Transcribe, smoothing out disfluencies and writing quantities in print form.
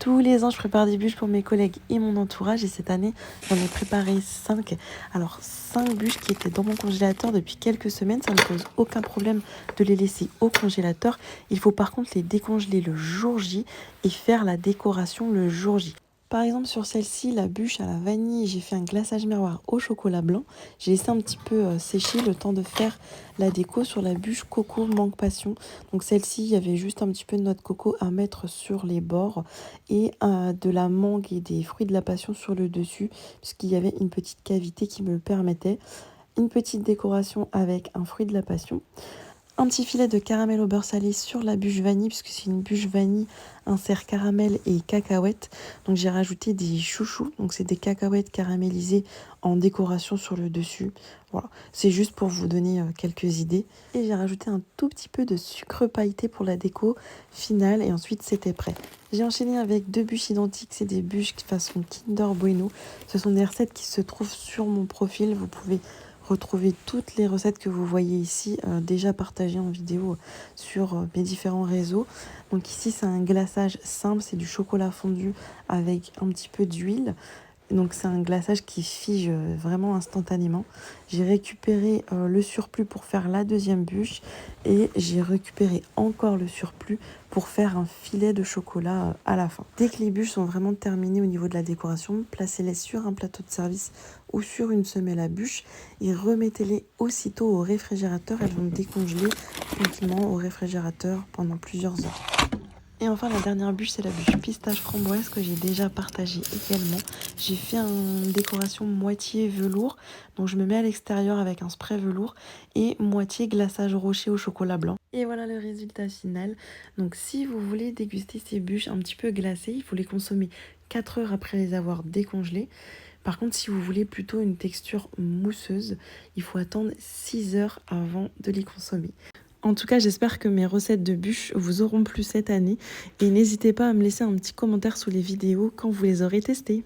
Tous les ans, je prépare des bûches pour mes collègues et mon entourage. Et cette année, j'en ai préparé 5. Alors, 5 bûches qui étaient dans mon congélateur depuis quelques semaines. Ça ne pose aucun problème de les laisser au congélateur. Il faut par contre les décongeler le jour J et faire la décoration le jour J. Par exemple, sur celle-ci, la bûche à la vanille, j'ai fait un glaçage miroir au chocolat blanc. J'ai laissé un petit peu sécher le temps de faire la déco sur la bûche coco mangue passion. Donc celle-ci, il y avait juste un petit peu de noix de coco à mettre sur les bords et de la mangue et des fruits de la passion sur le dessus, puisqu'il y avait une petite cavité qui me le permettait. Une petite décoration avec un fruit de la passion. Un petit filet de caramel au beurre salé sur la bûche vanille, puisque c'est une bûche vanille, insert caramel et cacahuètes. Donc j'ai rajouté des chouchous, donc c'est des cacahuètes caramélisées en décoration sur le dessus. Voilà, c'est juste pour vous donner quelques idées. Et j'ai rajouté un tout petit peu de sucre pailleté pour la déco finale et ensuite c'était prêt. J'ai enchaîné avec 2 bûches identiques, c'est des bûches façon Kinder Bueno. Ce sont des recettes qui se trouvent sur mon profil, vous pouvez retrouver toutes les recettes que vous voyez ici déjà partagées en vidéo sur mes différents réseaux. Donc ici c'est un glaçage simple, c'est du chocolat fondu avec un petit peu d'huile. Donc c'est un glaçage qui fige vraiment instantanément. J'ai récupéré le surplus pour faire la deuxième bûche et j'ai récupéré encore le surplus pour faire un filet de chocolat à la fin. Dès que les bûches sont vraiment terminées au niveau de la décoration, placez-les sur un plateau de service ou sur une semelle à bûches et remettez-les aussitôt au réfrigérateur. Elles vont décongeler tranquillement au réfrigérateur pendant plusieurs heures. Et enfin la dernière bûche, c'est la bûche pistache framboise que j'ai déjà partagée également. J'ai fait une décoration moitié velours, donc je me mets à l'extérieur avec un spray velours et moitié glaçage rocher au chocolat blanc. Et voilà le résultat final. Donc si vous voulez déguster ces bûches un petit peu glacées, il faut les consommer 4 heures après les avoir décongelées. Par contre, si vous voulez plutôt une texture mousseuse, il faut attendre 6 heures avant de les consommer. En tout cas, j'espère que mes recettes de bûches vous auront plu cette année et n'hésitez pas à me laisser un petit commentaire sous les vidéos quand vous les aurez testées.